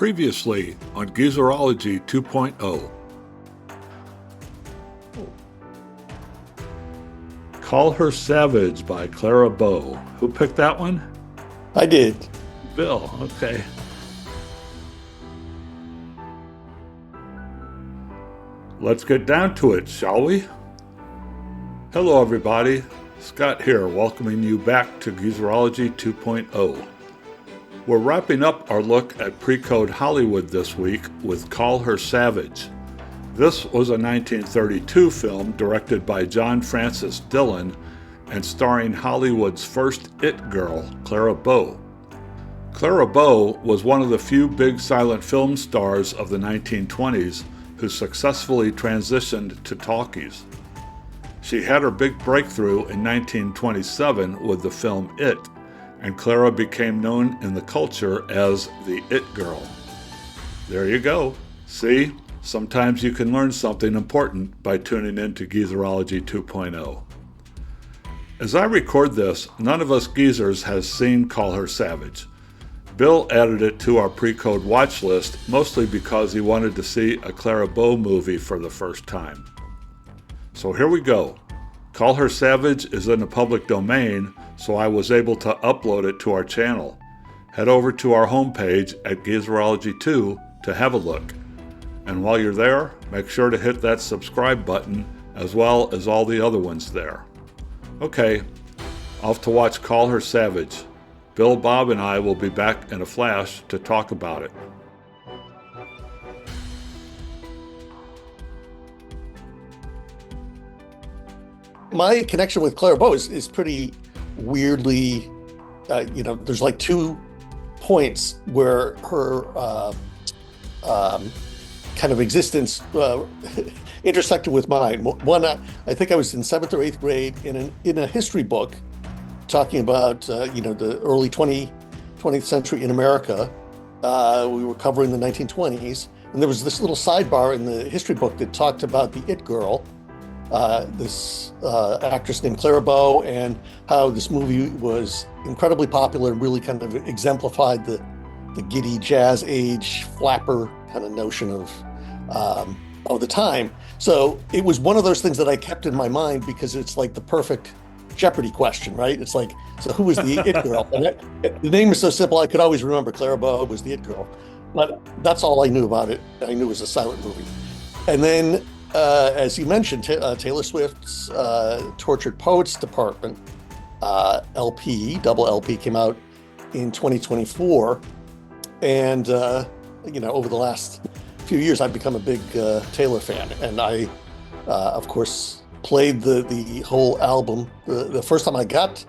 Previously on Geezerology 2.0. Call Her Savage by Clara Bow. Who picked that one? I did. Bill, okay. Let's get down to it, shall we? Hello everybody, Scott here, welcoming you back to Geezerology 2.0. We're wrapping up our look at pre-code Hollywood this week with Call Her Savage. This was a 1932 film directed by John Francis Dillon and starring Hollywood's first it girl, Clara Bow. Clara Bow was one of the few big silent film stars of the 1920s who successfully transitioned to talkies. She had her big breakthrough in 1927 with the film It, and Clara became known in the culture as the It Girl. There you go. See? Sometimes you can learn something important by tuning in to Geezerology 2.0. As I record this, none of us geezers has seen Call Her Savage. Bill added it to our pre-code watch list mostly because he wanted to see a Clara Bow movie for the first time. So here we go. Call Her Savage is in the public domain, so I was able to upload it to our channel. Head over to our homepage at Geezerology 2 to have a look. And while you're there, make sure to hit that subscribe button as well as all the other ones there. Okay, off to watch Call Her Savage. Bill, Bob, and I will be back in a flash to talk about it. My connection with Clara Bow is pretty weirdly, there's like 2 points where her kind of existence intersected with mine. One, I think I was in 7th or 8th grade in a history book talking about, the early 20th century in America. We were covering the 1920s, and there was this little sidebar in the history book that talked about the It Girl, this actress named Clara Bow, and how this movie was incredibly popular and really kind of exemplified the giddy jazz age flapper kind of notion of the time. So it was one of those things that I kept in my mind because it's like the perfect Jeopardy question, right? It's like, so who was the It Girl? And the name is so simple, I could always remember Clara Bow was the It Girl. But that's all I knew about it. I knew it was a silent movie. And then, as you mentioned, Taylor Swift's Tortured Poets Department LP, double LP, came out in 2024. And, over the last few years, I've become a big Taylor fan. And I, of course, played the whole album. The first time I got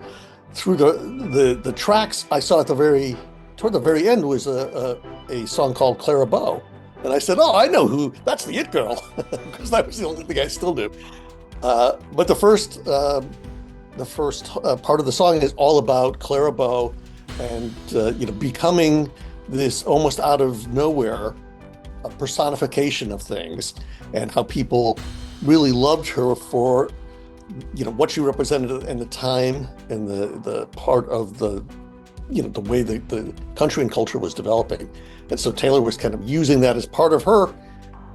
through the tracks, I saw toward the very end was a song called Clara Bow. And I said, oh, I know who, that's the It Girl, because that was the only thing I still knew. But the first part of the song is all about Clara Bow and, becoming this almost out of nowhere a personification of things, and how people really loved her for, what she represented in the time and the part of the way the country and culture was developing. And so Taylor was kind of using that as part of her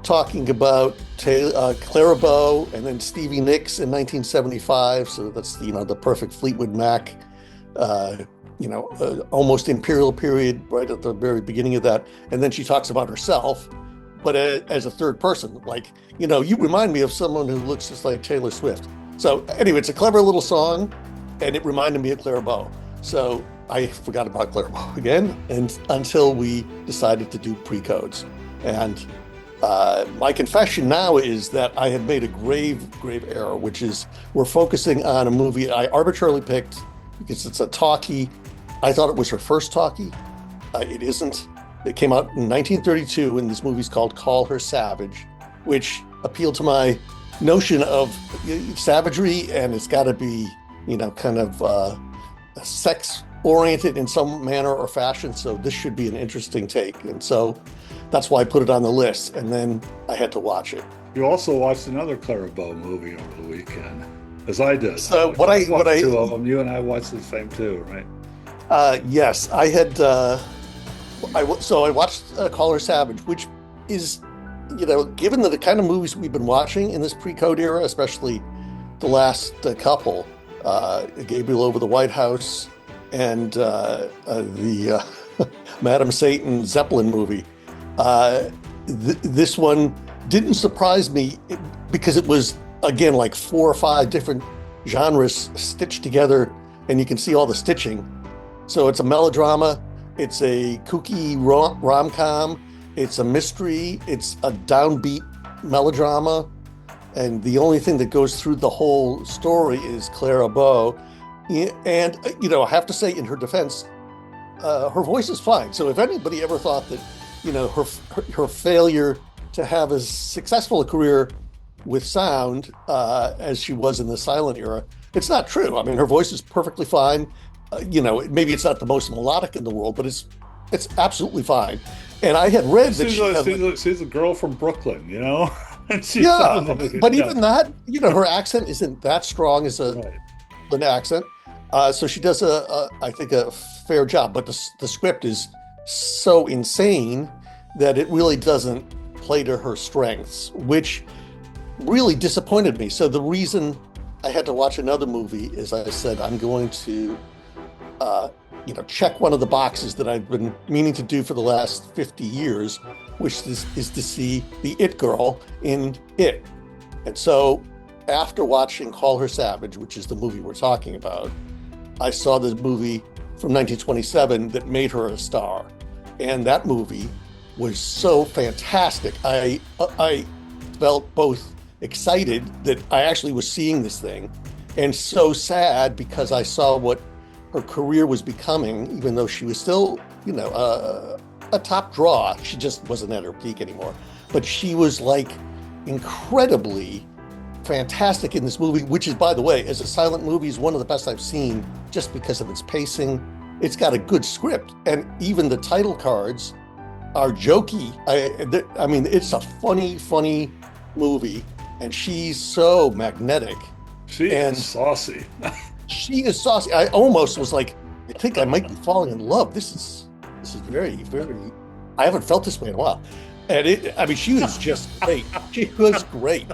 talking about Clara Bow and then Stevie Nicks in 1975. So that's, the perfect Fleetwood Mac, almost imperial period right at the very beginning of that. And then she talks about herself, but as a third person, like, you remind me of someone who looks just like Taylor Swift. So anyway, it's a clever little song, and it reminded me of Clara Bow. So I forgot about Clara Bow again, and until we decided to do pre-codes. And my confession now is that I had made a grave error, which is we're focusing on a movie I arbitrarily picked because it's a talkie. I thought it was her first talkie. It isn't. It came out in 1932, and this movie's called Call Her Savage, which appealed to my notion of savagery, and it's got to be, kind of sex-oriented in some manner or fashion, so this should be an interesting take. And so that's why I put it on the list, and then I had to watch it. You also watched another Clara Bow movie over the weekend, as I did. So two of them. You and I watched the same too, right? Yes, I had So I watched Call Her Savage, which is, given the kind of movies we've been watching in this pre-code era, especially the last couple, Gabriel Over the White House and the Madam Satan Zeppelin movie. This one didn't surprise me because it was, again, like 4 or 5 different genres stitched together, and you can see all the stitching. So it's a melodrama, it's a kooky rom-com, it's a mystery, it's a downbeat melodrama, and the only thing that goes through the whole story is Clara Bow. And, I have to say, in her defense, her voice is fine. So if anybody ever thought that, her failure to have as successful a career with sound as she was in the silent era, it's not true. I mean, her voice is perfectly fine. Maybe it's not the most melodic in the world, but it's absolutely fine. And I had read that she's a girl from Brooklyn, and but even that, her accent isn't that strong as an accent. So she does I think a fair job, but the script is so insane that it really doesn't play to her strengths, which really disappointed me. So the reason I had to watch another movie is I said, I'm going to, check one of the boxes that I've been meaning to do for the last 50 years, which is to see the It Girl in It. And so after watching Call Her Savage, which is the movie we're talking about, I saw the movie from 1927 that made her a star. And that movie was so fantastic. I felt both excited that I actually was seeing this thing and so sad because I saw what her career was becoming, even though she was still, a top draw. She just wasn't at her peak anymore. But she was like incredibly fantastic in this movie, which is, by the way, as a silent movie, is one of the best I've seen just because of its pacing. It's got a good script, and even the title cards are jokey. I mean, it's a funny movie, and she's so magnetic. She is saucy. She is saucy. I almost was like, I think I might be falling in love. This is very, very. I haven't felt this way in a while, and she was just great. She was great.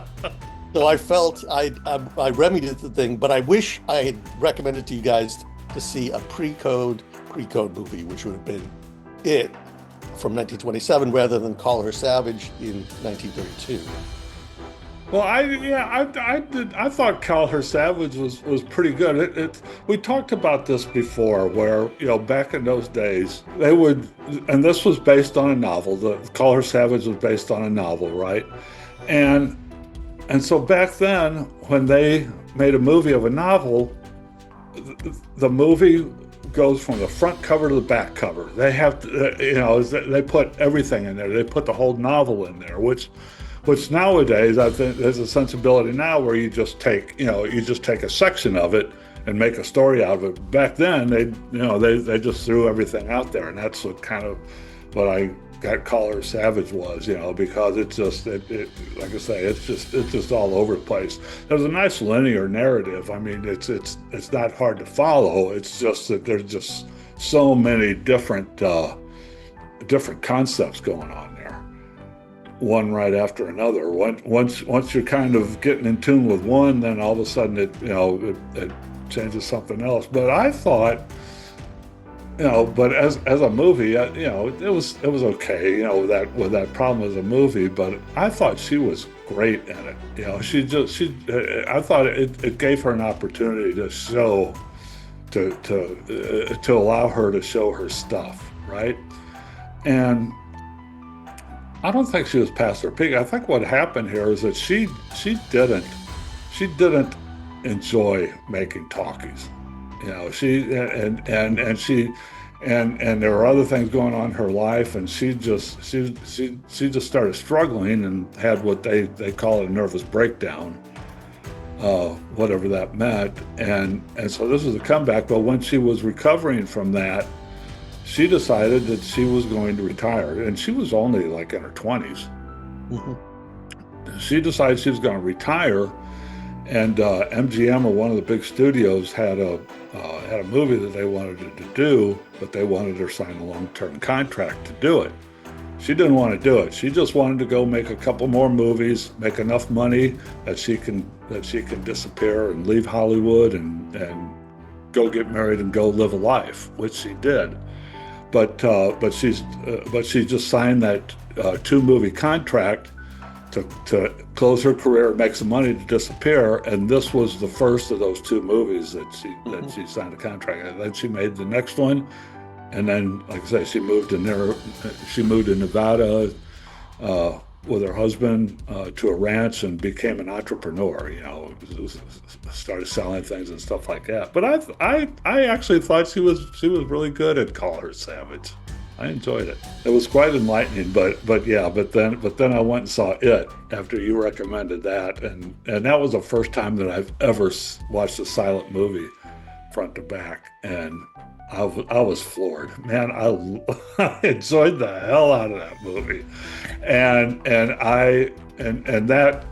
So I felt I remedied the thing, but I wish I had recommended to you guys to see a pre-code movie, which would have been It from 1927 rather than Call Her Savage in 1932. Well, I thought Call Her Savage was pretty good. We talked about this before, where back in those days they would, and this was based on a novel. The Call Her Savage was based on a novel, right? And so back then, when they made a movie of a novel, the movie goes from the front cover to the back cover. They have to, they put everything in there. They put the whole novel in there, which nowadays I think there's a sensibility now where you just take a section of it and make a story out of it. Back then, they just threw everything out there, and that's what I got Call Her Savage was, because it's just like I say, it's just all over the place. There's a nice linear narrative. I mean, it's not hard to follow. It's just that there's just so many different concepts going on there, one right after another. Once you're kind of getting in tune with one, then all of a sudden it changes something else. But I thought, but as a movie, it was okay, with that problem as a movie. But I thought she was great in it. I thought it gave her an opportunity to show, to allow her to show her stuff, right? And I don't think she was past her peak. I think what happened here is that she didn't enjoy making talkies. And there were other things going on in her life, and she just started struggling and had what they call a nervous breakdown, whatever that meant. And so this was a comeback. But when she was recovering from that, she decided that she was going to retire, and she was only like in her 20s. Mm-hmm. She decided she was going to retire. And MGM, or one of the big studios, had a movie that they wanted her to do, but they wanted her to sign a long-term contract to do it. She didn't want to do it. She just wanted to go make a couple more movies, make enough money that she can disappear and leave Hollywood and go get married and go live a life, which she did. But she just signed that 2-movie contract to close her career, make some money, to disappear, and this was the first of those 2 movies that she signed a contract. And then she made the next one, and then, like I say, she moved to Nevada with her husband to a ranch and became an entrepreneur. Started selling things and stuff like that. But I actually thought she was really good at Call Her Savage. I enjoyed it. It was quite enlightening, but then I went and saw It after you recommended that, and that was the first time that I've ever watched a silent movie front to back, and I was floored. Man, I enjoyed the hell out of that movie, and that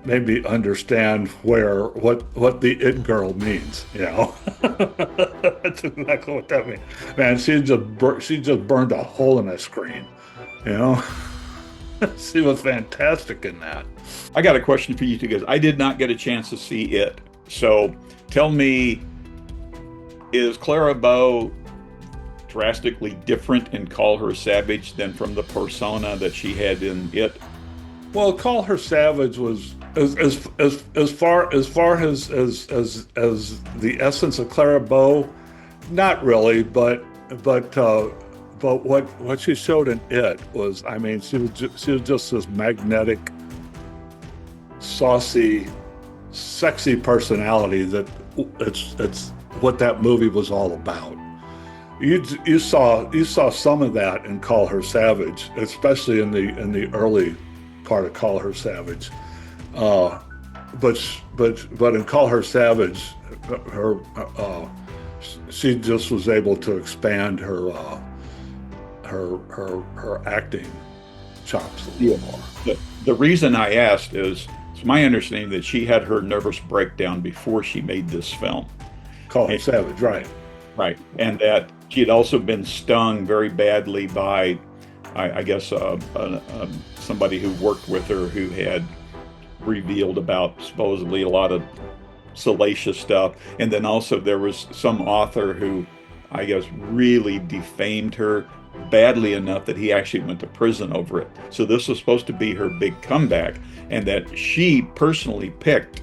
made me understand what the It girl means. That's exactly what that means. Man, she just burned a hole in the screen. She was fantastic in that. I got a question for you two guys. I did not get a chance to see It, so tell me, is Clara Bow drastically different in Call Her Savage than from the persona that she had in It? Well, Call Her Savage was as far as the essence of Clara Bow, not really, but what she showed in It was, I mean, she was just this magnetic, saucy, sexy personality that it's what that movie was all about. You saw some of that in Call Her Savage, especially in the early part of Call Her Savage. But in Call Her Savage, she just was able to expand her acting chops a little more. The reason I asked is, it's my understanding that she had her nervous breakdown before she made this film. Call Her Savage, right. Right. And that she had also been stung very badly by, I guess, somebody who worked with her who had revealed about supposedly a lot of salacious stuff. And then also there was some author who, I guess, really defamed her badly enough that he actually went to prison over it. So this was supposed to be her big comeback, and that she personally picked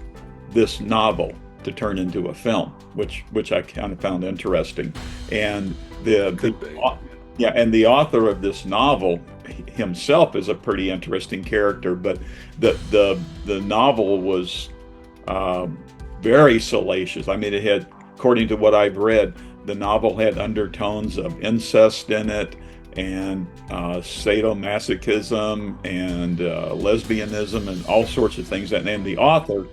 this novel to turn into a film, which I kind of found interesting. And the author of this novel himself is a pretty interesting character, but the novel was very salacious. I mean, it had, according to what I've read, the novel had undertones of incest in it, and sadomasochism and lesbianism and all sorts of things. And the author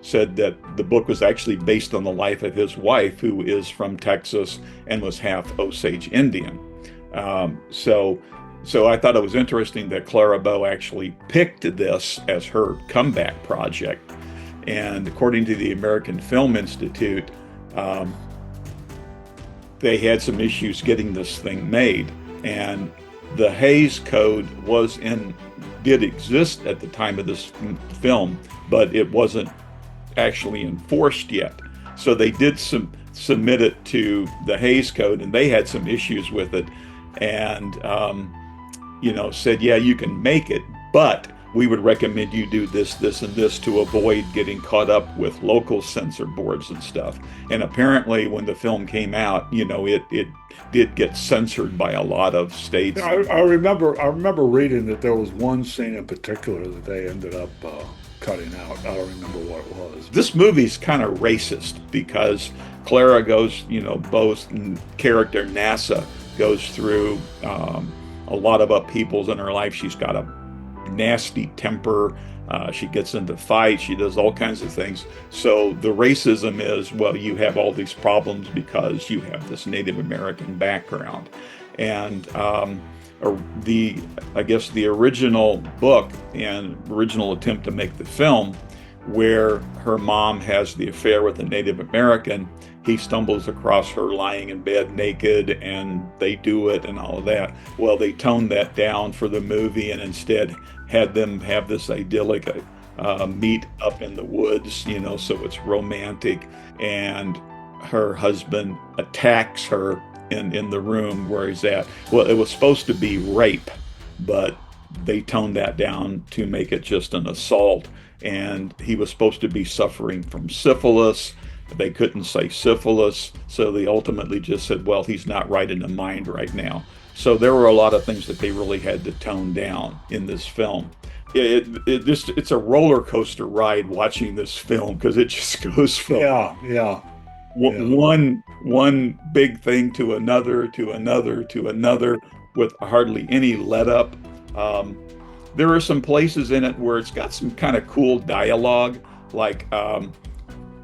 said that the book was actually based on the life of his wife, who is from Texas and was half Osage Indian. So I thought it was interesting that Clara Bow actually picked this as her comeback project. And according to the American Film Institute, they had some issues getting this thing made. And the Hays Code did exist at the time of this film, but it wasn't actually enforced yet. So they did submit it to the Hays Code, and they had some issues with it, and said, yeah, you can make it, but we would recommend you do this, this, and this to avoid getting caught up with local censor boards and stuff. And apparently when the film came out, it did get censored by a lot of states. I remember reading that there was one scene in particular that they ended up cutting out. I don't remember what it was. This movie's kind of racist because Clara goes, Bow's character NASA goes through a lot of upheavals in her life. She's got a nasty temper. She gets into fights. She does all kinds of things. So the racism is, well, you have all these problems because you have this Native American background. And the original book and original attempt to make the film where her mom has the affair with a Native American. He stumbles across her lying in bed naked, and they do it and all of that. Well, they toned that down for the movie and instead had them have this idyllic meet up in the woods, so it's romantic. And her husband attacks her in the room where he's at. Well, it was supposed to be rape, but they toned that down to make it just an assault. And he was supposed to be suffering from syphilis. They couldn't say syphilis, so they ultimately just said, well, he's not right in the mind right now. So there were a lot of things that they really had to tone down in this film. It's a roller coaster ride watching this film, because it just goes from one big thing to another to another to another with hardly any let up. There are some places in it where it's got some kind of cool dialogue, like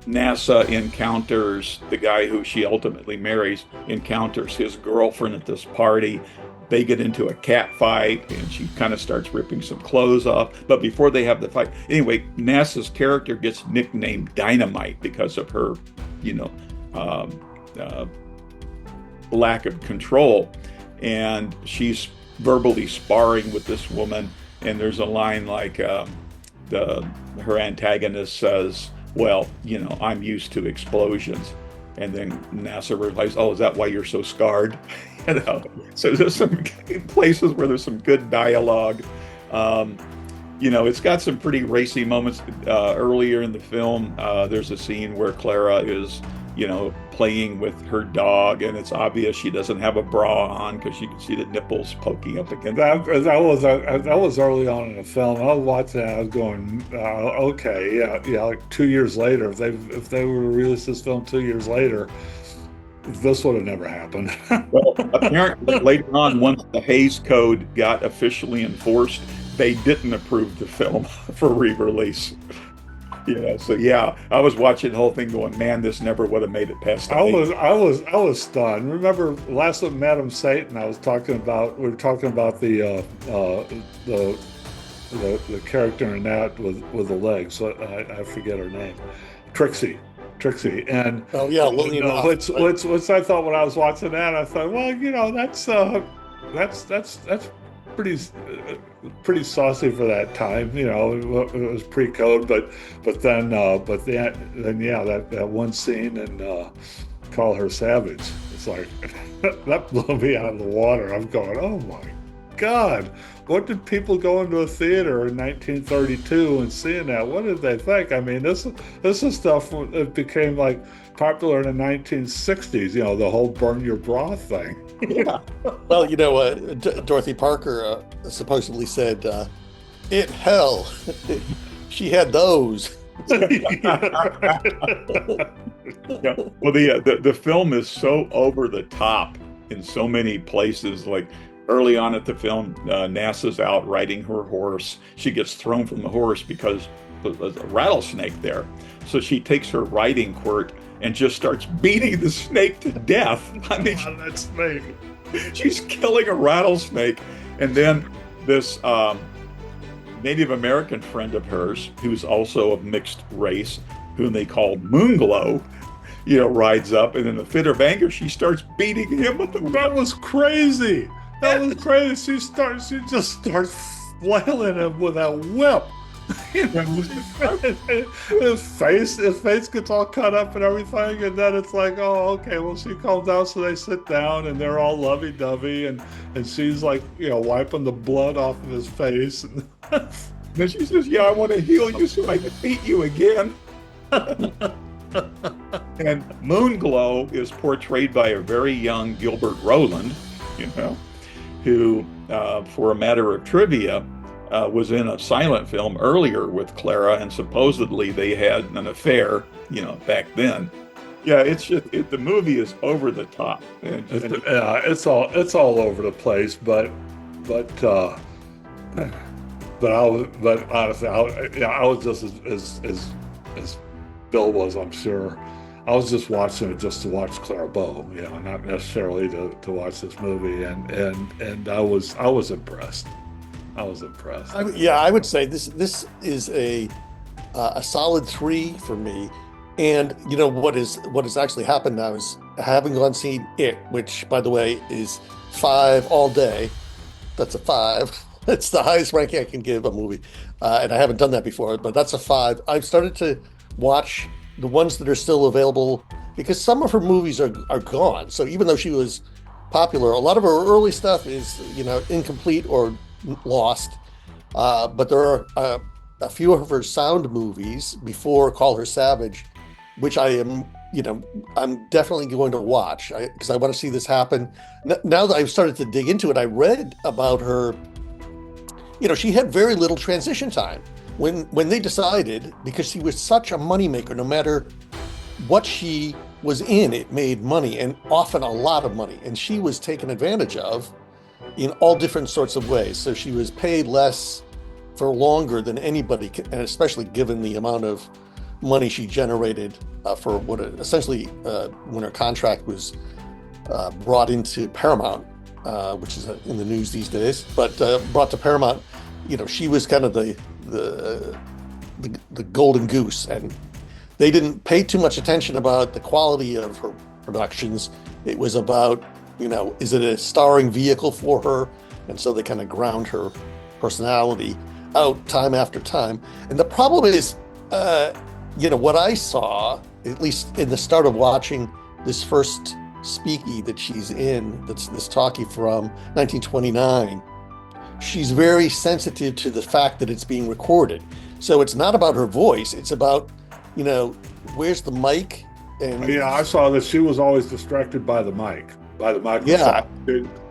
NASA encounters the guy who she ultimately marries, encounters his girlfriend at this party. They get into a cat fight, and she kind of starts ripping some clothes off. But before they have the fight, anyway, NASA's character gets nicknamed Dynamite because of her, lack of control. And she's verbally sparring with this woman. And there's a line like her antagonist says, well, I'm used to explosions. And then NASA realized, oh, is that why you're so scarred? So there's some places where there's some good dialogue. It's got some pretty racy moments. Earlier in the film, there's a scene where Clara is, playing with her dog, and it's obvious she doesn't have a bra on because you can see the nipples poking up against. That was early on in the film. I was watching that. I was going, okay, yeah. Like 2 years later, if they were to release this film 2 years later, this would have never happened. Well, apparently later on, once the Hays Code got officially enforced, they didn't approve the film for re-release. So yeah, I was watching the whole thing going, man, this never would have made it past. I was stunned. Remember last with Madam Satan, we were talking about the character in that with the legs. I forget her name, Trixie, and which I thought when I was watching that, I thought, well, that's pretty saucy for that time. It was pre-code, but then that one scene and call her savage. It's like that blew me out of the water. I'm going, oh my God, what did people go into a theater in 1932 and seeing that? What did they think? I mean, this is stuff that became like popular in the 1960s. The whole burn your bra thing. Yeah. Well, Dorothy Parker supposedly said, "In hell, she had those." Yeah. Well, the film is so over the top in so many places. Like early on at the film, NASA's out riding her horse. She gets thrown from the horse because there's a rattlesnake there. So she takes her riding quirt and just starts beating the snake to death. I mean, that snake. She's killing a rattlesnake. And then this Native American friend of hers, who's also of mixed race, whom they call Moonglow, rides up, and in a fit of anger, she starts beating him with the whip. That was crazy. She just starts flailing him with that whip. His face gets all cut up and everything, and then it's like, oh, okay, well, she calms down, so they sit down and they're all lovey-dovey, and she's like, wiping the blood off of his face. Then she says, yeah, I want to heal you so I can beat you again. And Moonglow is portrayed by a very young Gilbert Rowland, who, for a matter of trivia, was in a silent film earlier with Clara, and supposedly they had an affair, back then. Yeah, it's just the movie is over the top. It's all over the place, but honestly, I was just as Bill was, I'm sure. I was just watching it just to watch Clara Bow, not necessarily to watch this movie, and I was impressed. I was impressed. I would say this is a a solid 3 for me. And what has actually happened now is I haven't gone seen it, which by the way is 5 all day. That's a 5. It's the highest ranking I can give a movie, and I haven't done that before. But that's a 5. I've started to watch the ones that are still available because some of her movies are gone. So even though she was popular, a lot of her early stuff is incomplete or lost. But there are a few of her sound movies before Call Her Savage, which I'm definitely going to watch because I want to see this happen. Now that I've started to dig into it, I read about her. She had very little transition time when they decided, because she was such a moneymaker, no matter what she was in, it made money, and often a lot of money. And she was taken advantage of in all different sorts of ways. So she was paid less for longer than anybody, and especially given the amount of money she generated for what essentially when her contract was brought into Paramount, which is in the news these days, but brought to Paramount, she was kind of the golden goose, and they didn't pay too much attention about the quality of her productions. It was about, is it a starring vehicle for her? And so they kind of ground her personality out time after time. And the problem is, what I saw, at least in the start of watching this first speaky that she's in, that's this talkie from 1929, she's very sensitive to the fact that it's being recorded. So it's not about her voice, it's about, where's the mic? And yeah, I saw that she was always distracted by the microphone. Yeah.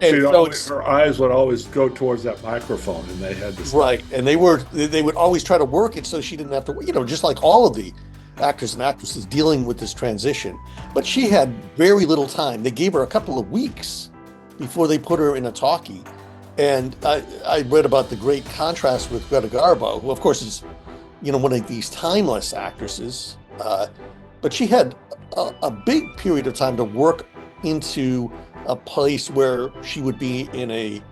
Her eyes would always go towards that microphone, and they had to right. And they would always try to work it so she didn't have to, just like all of the actors and actresses dealing with this transition. But she had very little time. They gave her a couple of weeks before they put her in a talkie. And I read about the great contrast with Clara Bow, who of course is, one of these timeless actresses. But she had a big period of time to work into a place where she would be in a,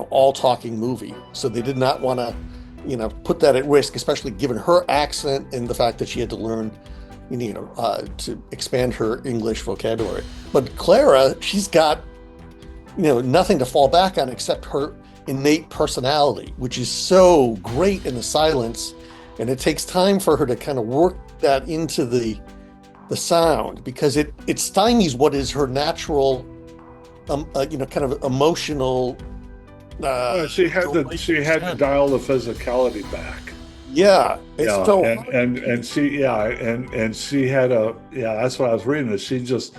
all talking movie. So they did not want to, put that at risk, especially given her accent and the fact that she had to learn, to expand her English vocabulary. But Clara, she's got, nothing to fall back on except her innate personality, which is so great in the silence. And it takes time for her to kind of work that into the sound, because it stymies what is her natural, kind of emotional. She had to dial the physicality back. Yeah, it's so and she had that's what I was reading. Is she just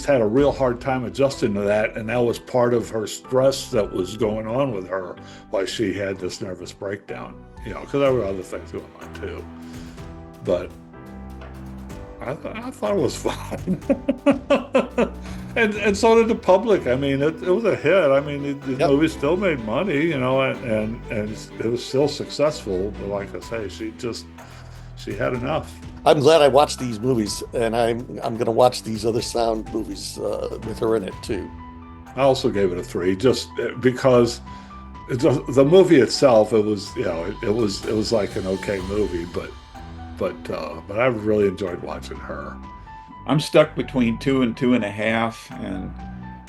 had a real hard time adjusting to that, and that was part of her stress that was going on with her, why she had this nervous breakdown. Because there were other things going on too, but I thought it was fun. And so did the public. I mean, it was a hit. I mean, the movie still made money, and it was still successful. But like I say, she had enough. I'm glad I watched these movies, and I'm going to watch these other sound movies with her in it too. I also gave it a 3, just because the movie itself, it was like an okay movie, but I really enjoyed watching her. I'm stuck between 2 and 2.5, and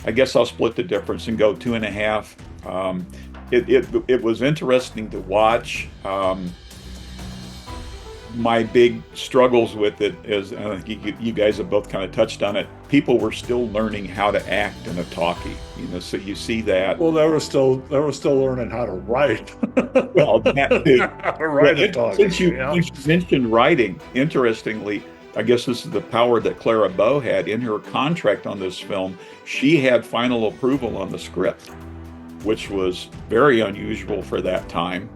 I guess I'll split the difference and go 2.5. It was interesting to watch. My big struggles with it is, I think you guys have both kind of touched on it. People were still learning how to act in a talkie, so you see that. Well, they were still learning how to write. Well, that too. How to write a talkie. Since you mentioned writing, interestingly, I guess this is the power that Clara Bow had in her contract on this film. She had final approval on the script, which was very unusual for that time.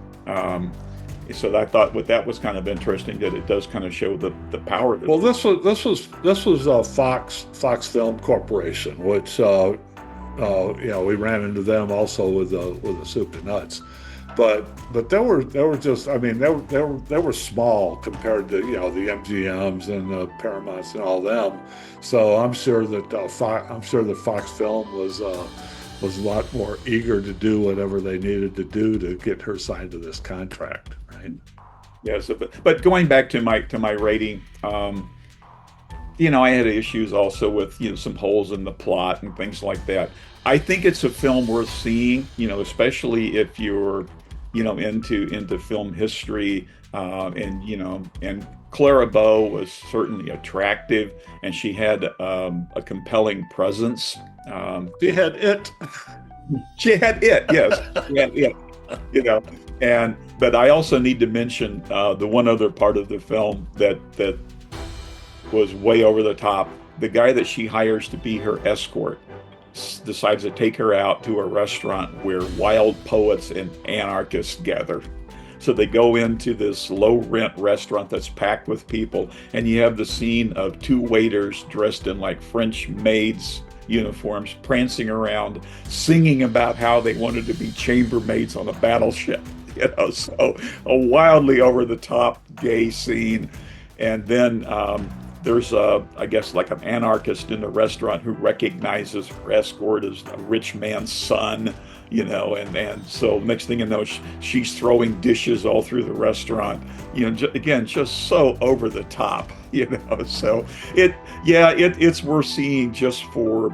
So I thought that was kind of interesting, that it does kind of show the power. Well, this was Fox Film Corporation, which we ran into them also with the Soup to Nuts. But they were just, I mean, they were small compared to the MGMs and the Paramounts and all them. So I'm sure that Fox Film was a lot more eager to do whatever they needed to do to get her signed to this contract, right? Yes, but going back to my rating, I had issues also with, some holes in the plot and things like that. I think it's a film worth seeing, especially if you're, into film history, and Clara Bow was certainly attractive, and she had a compelling presence. She had it. She had it, yes, she had it, you know, but I also need to mention the one other part of the film that was way over the top. The guy that she hires to be her escort decides to take her out to a restaurant where wild poets and anarchists gather. So they go into this low rent restaurant that's packed with people, and you have the scene of two waiters dressed in like French maids uniforms prancing around singing about how they wanted to be chambermaids on a battleship. So a wildly over the top gay scene. And then there's I guess like an anarchist in the restaurant who recognizes her escort as a rich man's son, and so next thing you know, she's throwing dishes all through the restaurant, again, just so over the top, so it's worth seeing just for,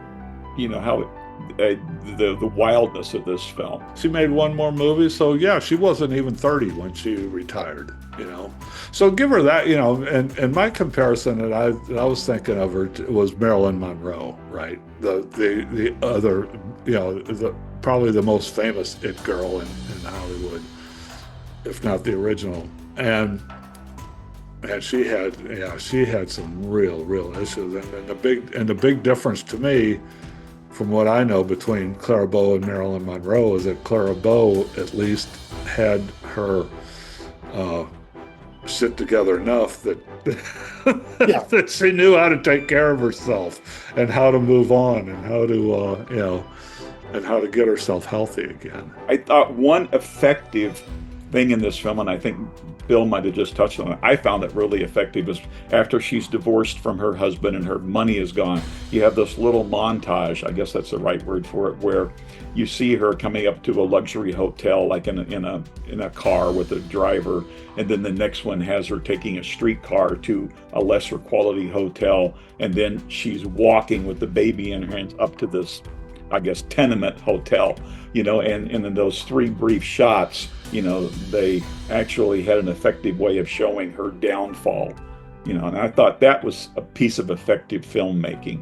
how the wildness of this film. She made one more movie, so yeah, she wasn't even 30 when she retired, So give her that, and my comparison that I was thinking of her was Marilyn Monroe, right? The other, probably the most famous it girl in Hollywood, if not the original. And she had some real issues, and the big difference to me, from what I know, between Clara Bow and Marilyn Monroe is that Clara Bow at least had her shit together enough that that she knew how to take care of herself and how to move on and how to and how to get herself healthy again. I thought one effective thing in this film, and I think Bill might have just touched on it, I found it really effective, is after she's divorced from her husband and her money is gone, you have this little montage, I guess that's the right word for it, where you see her coming up to a luxury hotel, like in a car with a driver, and then the next one has her taking a streetcar to a lesser quality hotel, and then she's walking with the baby in her hands up to this, I guess, tenement hotel, and in those three brief shots, they actually had an effective way of showing her downfall, and I thought that was a piece of effective filmmaking.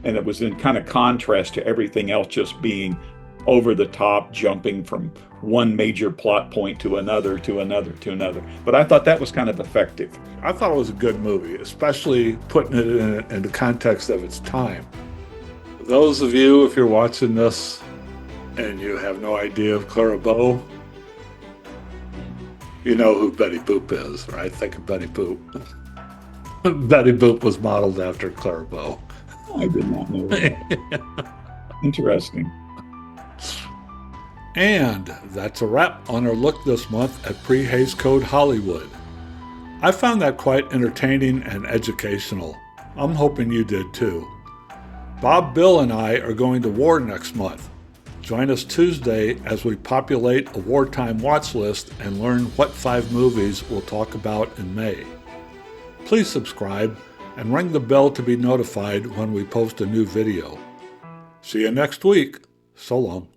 And it was in kind of contrast to everything else just being over the top, jumping from one major plot point to another, to another, to another. But I thought that was kind of effective. I thought it was a good movie, especially putting it in the context of its time. Those of you, if you're watching this and you have no idea of Clara Bow, you know who Betty Boop is, right? Think of Betty Boop. Betty Boop was modeled after Clara Bow. I did not know that. Interesting. And that's a wrap on our look this month at Pre-Hays Code Hollywood. I found that quite entertaining and educational. I'm hoping you did too. Bob, Bill, and I are going to war next month. Join us Tuesday as we populate a wartime watch list and learn what 5 movies we'll talk about in May. Please subscribe and ring the bell to be notified when we post a new video. See you next week. So long.